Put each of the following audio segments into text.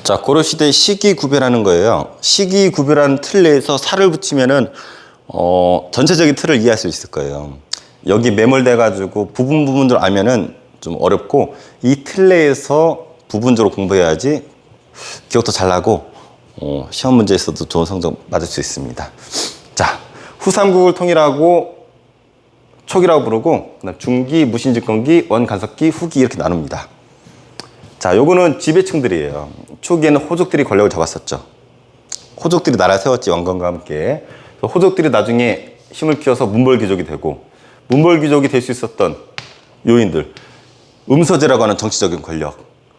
자, 고려시대 시기 구별하는 거예요. 시기 구별한 틀 내에서 살을 붙이면은 전체적인 틀을 이해할 수 있을 거예요. 여기 매몰돼 가지고 부분적으로 알면은 좀 어렵고, 이 틀 내에서 부분적으로 공부해야지 기억도 잘 나고 시험 문제에서도 좋은 성적 맞을 수 있습니다. 자, 후삼국을 통일하고 촉이라고 부르고, 그다음 중기, 무신집권기, 원간섭기, 후기 이렇게 나눕니다. 자, 요거는 지배층들이에요. 초기에는 호족들이 권력을 잡았었죠. 호족들이 나라를 세웠지, 왕건과 함께. 호족들이 나중에 힘을 키워서 문벌귀족이 되고, 문벌귀족이 될 수 있었던 요인들, 음서제라고 하는 정치적인 권력,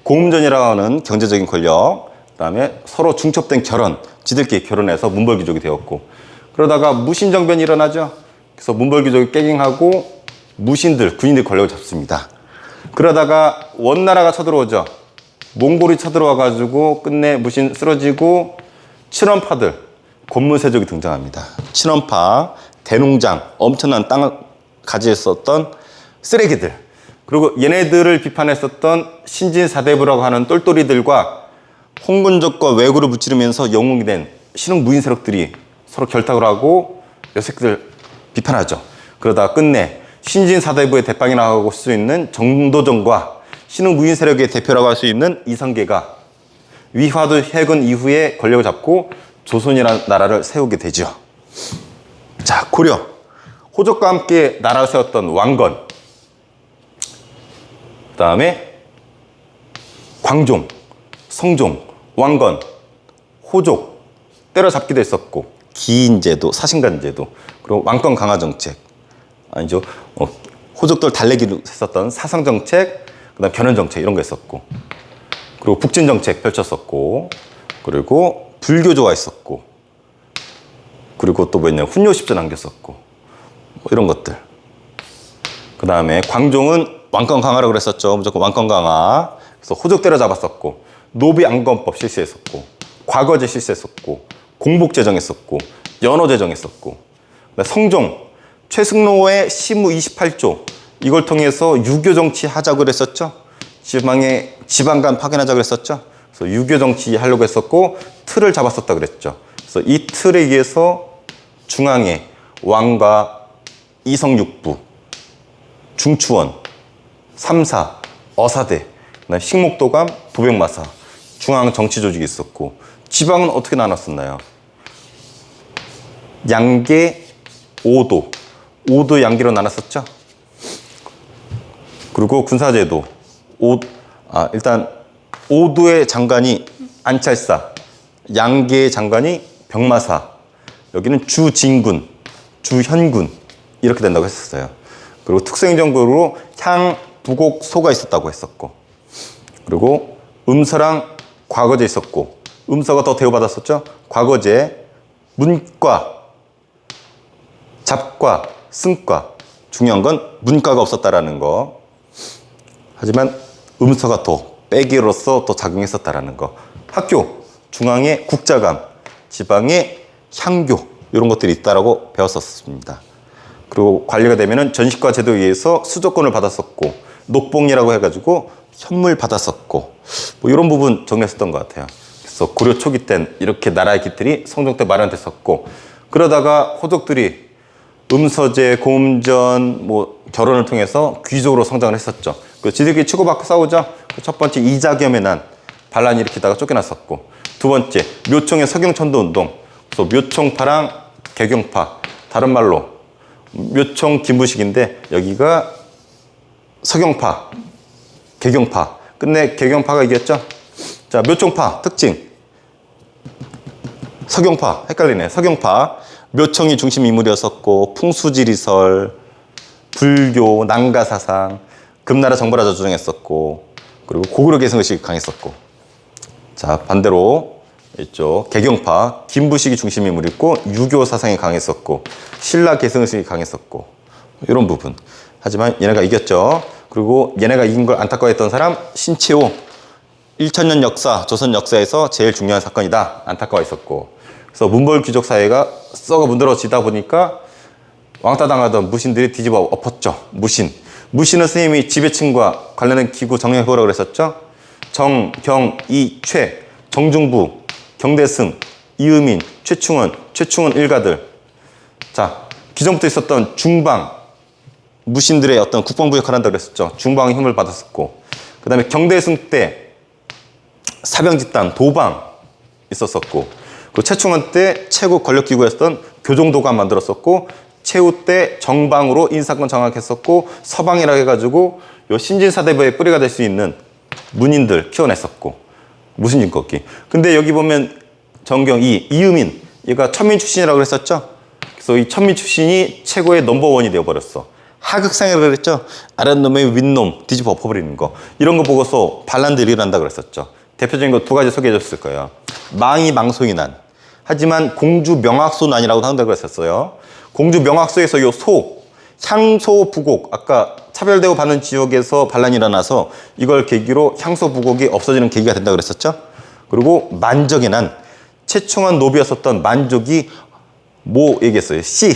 공음전이라고 하는 경제적인 권력, 그 다음에 서로 중첩된 결혼, 지들끼리 결혼해서 문벌귀족이 되었고, 그러다가 무신정변이 일어나죠. 그래서 문벌귀족이 깨갱하고 무신들, 군인들이 권력을 잡습니다. 그러다가 원나라가 쳐들어오죠. 몽골이 쳐들어와가지고 끝내 무신 쓰러지고, 친원파들, 권무세족이 등장합니다. 친원파, 대농장, 엄청난 땅을 가지었었던 쓰레기들, 그리고 얘네들을 비판했었던 신진사대부라고 하는 똘똘이들과 홍군족과 왜구를 무찌르면서 영웅이 된 신흥 무인 세력들이 서로 결탁을 하고 요 새끼들 비판하죠. 그러다가 끝내 신진사대부의 대빵이 나가고 수 있는 정도전과 신흥 무인 세력의 대표라고 할 수 있는 이성계가 위화도 해군 이후에 권력을 잡고 조선이라는 나라를 세우게 되죠. 자, 고려. 호족과 함께 나라를 세웠던 왕건, 그 다음에 광종, 성종, 왕건, 호족 때려잡기도 했었고, 기인제도, 사신간제도, 그리고 왕권 강화 정책, 아니죠, 호족들 달래기로 했었던 사상정책, 그 다음 견현정책 이런 거 했었고, 그리고 북진정책 펼쳤었고, 그리고 불교조화 했었고, 그리고 또 뭐였냐, 훈요십전 남겼었고, 뭐 이런 것들. 그 다음에 광종은 왕권 강화라고 그랬었죠. 무조건 왕권 강화. 그래서 호족 때려잡았었고, 노비 안건법 실시했었고, 과거제 실시했었고, 공복 제정했었고, 연호 제정했었고, 성종, 최승로의 시무 28조, 이걸 통해서 유교 정치 하자고 그랬었죠. 지방 간 파견하자고 그랬었죠. 그래서 유교 정치 하려고 했었고, 틀을 잡았었다 그랬죠. 그래서 이 틀에 의해서 중앙에 왕과 이성육부, 중추원, 삼사, 어사대, 식목도감, 도백마사, 중앙 정치 조직이 있었고, 지방은 어떻게 나눴었나요? 양계, 오도, 오도 양계로 나눴었죠. 그리고 군사제도, 일단 오도의 장관이 안찰사, 양계의 장관이 병마사, 여기는 주진군, 주현군 이렇게 된다고 했었어요. 그리고 특수행정구로 향, 부곡, 소가 있었다고 했었고, 그리고 음서랑 과거제 있었고, 음서가 더 대우받았었죠. 과거제, 문과, 잡과, 승과. 중요한 건 문과가 없었다라는 거. 하지만 음서가 더 빼기로서 더 작용했었다라는 거. 학교, 중앙에 국자감, 지방에 향교, 이런 것들이 있다라고 배웠었습니다. 그리고 관리가 되면은 전시과 제도에 의해서 수조권을 받았었고, 녹봉이라고 해가지고 현물 받았었고, 뭐 이런 부분 정리했었던 것 같아요. 그래서 고려 초기 땐 이렇게 나라의 기틀이 성종 때 마련됐었고, 그러다가 호족들이 음서제, 고음전, 뭐 결혼을 통해서 귀족으로 성장을 했었죠. 그리고 지들끼리 치고받고 싸우죠. 첫 번째 이자겸의 난, 반란 일으키다가 쫓겨났었고, 두 번째 묘총의 서경천도 운동, 그래서 묘총파랑 개경파, 다른 말로 묘총 김부식인데 여기가 서경파, 개경파, 끝내 개경파가 이겼죠. 자, 묘총파 특징, 서경파 헷갈리네. 서경파, 묘총이 중심 인물이었었고, 풍수지리설, 불교, 난가사상, 금나라 정벌하자 주장했었고, 그리고 고구려 개성의식이 강했었고. 자, 반대로 이쪽 개경파, 김부식이 중심 인물이었고, 유교 사상이 강했었고, 신라 개성의식이 강했었고, 이런 부분. 하지만 얘네가 이겼죠. 그리고 얘네가 이긴 걸 안타까워했던 사람 신채호, 1000년 역사, 조선 역사에서 제일 중요한 사건이다 안타까워했었고, 그래서 문벌귀족 사회가 썩어 문드러지다 보니까 왕따 당하던 무신들이 뒤집어 엎었죠. 무신은 선생님이 지배층과 관련된 기구 정해보라고 그랬었죠. 정, 경, 이, 최, 정중부, 경대승, 이의민, 최충원 일가들. 자, 기존부터 있었던 중방, 무신들의 어떤 국방부 역할을 한다고 그랬었죠. 중방의 힘을 받았었고, 그 다음에 경대승 때 사병집단, 도방 있었었고, 그리고 최충원 때 최고 권력기구였던 교정도감 만들었었고, 최후 때 정방으로 인사권 장악했었고, 서방이라고 해가지고 요 신진사대부의 뿌리가 될 수 있는 문인들 키워냈었고, 무신진꺾기. 근데 여기 보면 정경이, 이의민, 얘가 천민 출신이라고 그랬었죠. 그래서 이 천민 출신이 최고의 넘버원이 되어버렸어. 하극상이라고 그랬죠. 아랫놈의 윗놈 뒤집어 엎어버리는 거. 이런 거 보고서 반란들이 일어난다 그랬었죠. 대표적인 거 두 가지 소개해 줬을 거예요. 망이 망소이 난. 하지만 공주 명학소 난이라고 한다고 그랬었어요. 공주 명학소에서 요 향소 부곡, 아까 차별되고 받는 지역에서 반란이 일어나서 이걸 계기로 향소 부곡이 없어지는 계기가 된다고 그랬었죠. 그리고 만적의 난. 최충원 노비였었던 만족이 뭐 얘기했어요? 씨.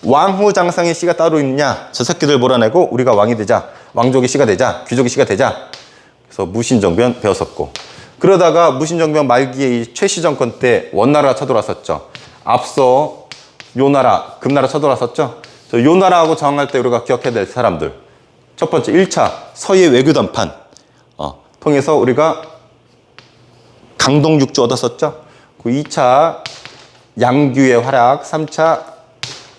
왕후장상의 씨가 따로 있느냐? 저 새끼들 몰아내고 우리가 왕이 되자. 왕족의 씨가 되자. 귀족의 씨가 되자. 그래서 무신정변 배웠었고. 그러다가 무신정변 말기에 이 최씨 정권 때 원나라가 쳐들어왔었죠. 앞서 요나라, 금나라 쳐들어왔었죠. 요나라하고 저항할 때 우리가 기억해야 될 사람들. 첫 번째 1차 서해 외교단판 통해서 우리가 강동 6주 얻었었죠. 그 2차 양규의 활약, 3차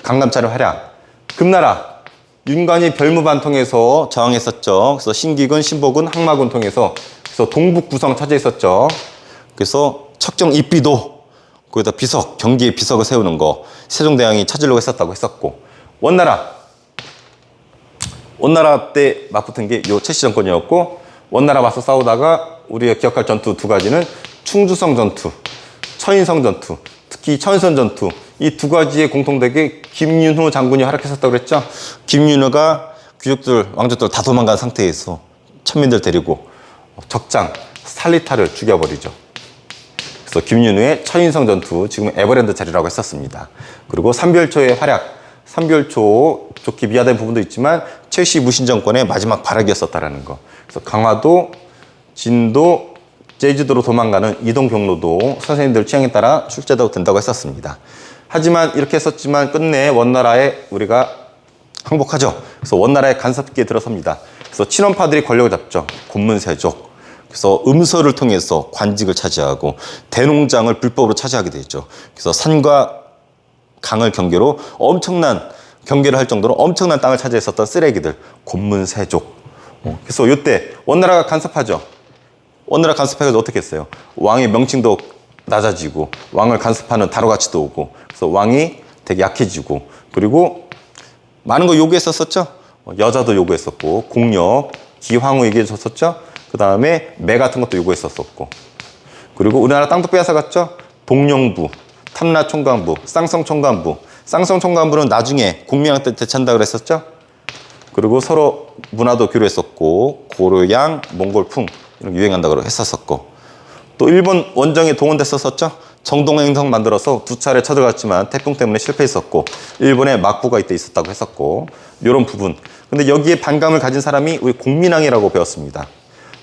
강남차의 활약. 금나라 윤관이 별무반 통해서 저항했었죠. 그래서 신기군, 신보군, 항마군 통해서 그래서 동북 구성 차지했었죠. 그래서 척정 입비도 거기다 비석, 경기에 비석을 세우는 거 세종대왕이 찾으려고 했었다고 했었고, 원나라 때 맞붙은 게 요 최씨 정권이었고, 원나라 맞서 싸우다가 우리가 기억할 전투 두 가지는 충주성 전투, 처인성 전투, 특히 처인성 전투, 이 두 가지의 공통되게 김윤후 장군이 활약했었다고 그랬죠. 김윤후가 귀족들, 왕족들 다 도망간 상태에서 천민들 데리고 적장 살리타를 죽여버리죠. 그래서 김윤후의 처인성 전투, 지금 에버랜드 자리라고 했었습니다. 그리고 삼별초의 활약, 삼별초 좋게 미화된 부분도 있지만 최씨 무신정권의 마지막 발악이었었다라는 거. 그래서 강화도, 진도, 제주도로 도망가는 이동 경로도 선생님들 취향에 따라 출제도 된다고 했었습니다. 하지만 이렇게 했었지만 끝내 원나라에 우리가 항복하죠. 그래서 원나라의 간섭기에 들어섭니다. 그래서 친원파들이 권력을 잡죠. 곤문세족. 그래서 음서를 통해서 관직을 차지하고 대농장을 불법으로 차지하게 되죠. 그래서 산과 강을 경계로 엄청난 경계를 할 정도로 엄청난 땅을 차지했었던 쓰레기들, 곤문세족. 그래서 이때 원나라가 간섭하죠. 원나라 간섭해가지고 어떻게 했어요? 왕의 명칭도 낮아지고 왕을 간섭하는 다로가치도 오고, 그래서 왕이 되게 약해지고, 그리고 많은 거 요구했었죠. 여자도 요구했었고, 공력, 기황후 얘기해줬었죠. 그 다음에 매 같은 것도 요구했었고, 그리고 우리나라 땅도 빼앗아갔죠. 동령부, 탐라총관부, 쌍성총관부. 쌍성총관부는 나중에 공명왕 때 되찬다 그랬었죠. 그리고 서로 문화도 교류했었고, 고려양, 몽골풍 이런 게 유행한다고 했었었고, 또 일본 원정에 동원됐었죠. 정동행성 만들어서 2차례 쳐들어갔지만 태풍 때문에 실패했었고, 일본에 막부가 이때 있었다고 했었고, 이런 부분. 근데 여기에 반감을 가진 사람이 우리 공민왕이라고 배웠습니다.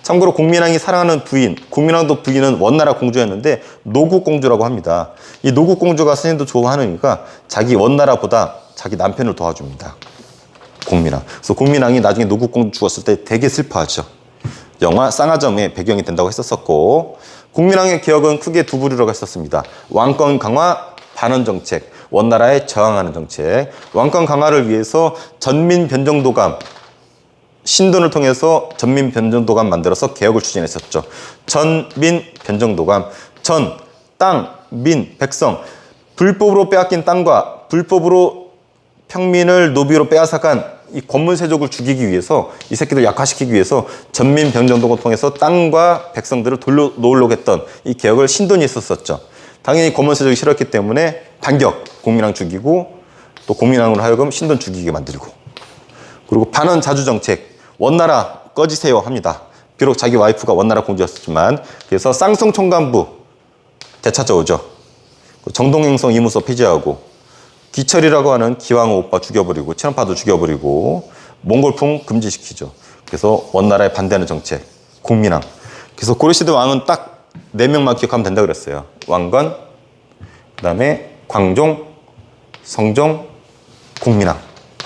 참고로 공민왕이 사랑하는 부인, 공민왕도 부인은 원나라 공주였는데 노국공주라고 합니다. 이 노국공주가 스님도 좋아하니까 자기 원나라보다 자기 남편을 도와줍니다. 공민왕. 그래서 공민왕이 나중에 노국공주 죽었을 때 되게 슬퍼하죠. 영화 쌍화점의 배경이 된다고 했었었고, 공민왕의 개혁은 크게 두 부류라고 했었습니다. 왕권 강화, 반원 정책, 원나라에 저항하는 정책. 왕권 강화를 위해서 전민 변정도감, 신돈을 통해서 전민 변정도감 만들어서 개혁을 추진했었죠. 전민 변정도감, 전, 땅, 민, 백성. 불법으로 빼앗긴 땅과 불법으로 평민을 노비로 빼앗아간 이 권문세족을 죽이기 위해서, 이 새끼들 약화시키기 위해서 전민 변정도감을 통해서 땅과 백성들을 놓으려고 했던 이 개혁을 신돈이 했었었죠. 당연히 권문세족이 싫었기 때문에 반격, 공민왕 죽이고, 또 공민왕으로 하여금 신돈 죽이게 만들고. 그리고 반원 자주 정책, 원나라 꺼지세요 합니다. 비록 자기 와이프가 원나라 공주였지만. 그래서 쌍성총관부 되찾아오죠. 정동행성 이무서 폐지하고, 기철이라고 하는 기왕후 오빠 죽여버리고, 친원파도 죽여버리고, 몽골풍 금지시키죠. 그래서 원나라에 반대하는 정책, 공민왕. 그래서 고려시대 왕은 딱 네 명만 기억하면 된다 그랬어요. 왕건, 그다음에 광종, 성종, 공민왕.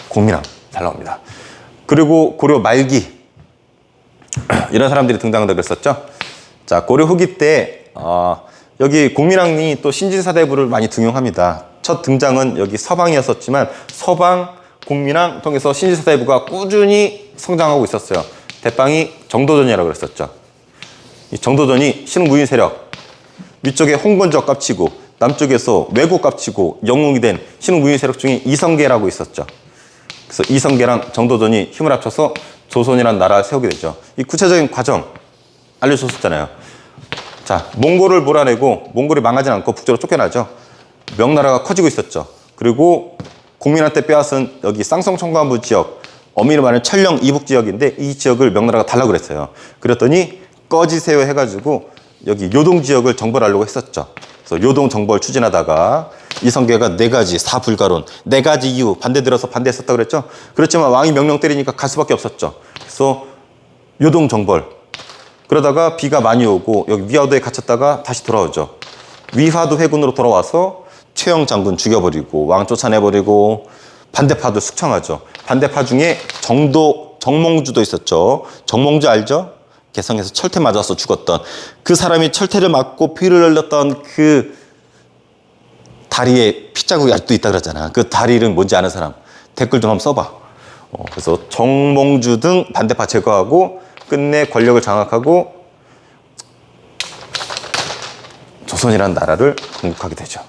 공민왕 잘 나옵니다. 그리고 고려 말기 이런 사람들이 등장한다 그랬었죠. 자, 고려 후기 때 여기 공민왕이 또 신진사대부를 많이 등용합니다. 첫 등장은 여기 서방이었었지만 서방, 공민왕 통해서 신진사대부가 꾸준히 성장하고 있었어요. 대빵이 정도전이라고 그랬었죠. 이 정도전이 신무인 세력, 위쪽에 홍건적 깝치고 남쪽에서 왜고 깝치고 영웅이 된 신무인 세력 중에 이성계라고 있었죠. 그래서 이성계랑 정도전이 힘을 합쳐서 조선이라는 나라를 세우게 되죠. 이 구체적인 과정 알려줬었잖아요. 자, 몽골을 몰아내고 몽골이 망하지 않고 북쪽으로 쫓겨나죠. 명나라가 커지고 있었죠. 그리고 공민한테 빼앗은 여기 쌍성청관부 지역, 어미를 말하는 천령 이북 지역인데 이 지역을 명나라가 달라고 그랬어요. 그랬더니 꺼지세요 해가지고 여기 요동 지역을 정벌하려고 했었죠. 그래서 요동 정벌 추진하다가 이성계가 네 가지 사불가론, 네 가지 이유 반대 들어서 반대했었다고 그랬죠. 그렇지만 왕이 명령 때리니까 갈 수밖에 없었죠. 그래서 요동 정벌. 그러다가 비가 많이 오고 여기 위화도에 갇혔다가 다시 돌아오죠. 위화도 회군으로 돌아와서 최영 장군 죽여버리고 왕 쫓아내버리고 반대파도 숙청하죠. 반대파 중에 정몽주도 있었죠. 정몽주 알죠? 개성에서 철퇴 맞아서 죽었던 그 사람이 철퇴를 맞고 피를 흘렸던 그 다리에 피자국이 아직도 있다 그러잖아. 그 다리 이름 뭔지 아는 사람 댓글 좀 한번 써봐. 그래서 정몽주 등 반대파 제거하고 끝내 권력을 장악하고 조선이라는 나라를 건국하게 되죠.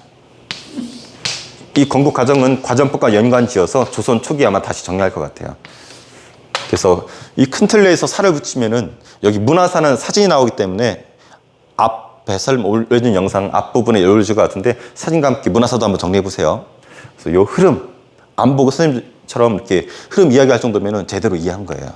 이 건국 과정은 과정법과 연관지어서 조선 초기에 아마 다시 정리할 것 같아요. 그래서 이 큰 틀 내에서 살을 붙이면은 여기 문화사는 사진이 나오기 때문에 앞 배설 올려준 영상 앞부분에 올려줄 것 같은데 사진과 함께 문화사도 한번 정리해 보세요. 그래서 이 흐름 안 보고 선생님처럼 이렇게 흐름 이야기할 정도면은 제대로 이해한 거예요.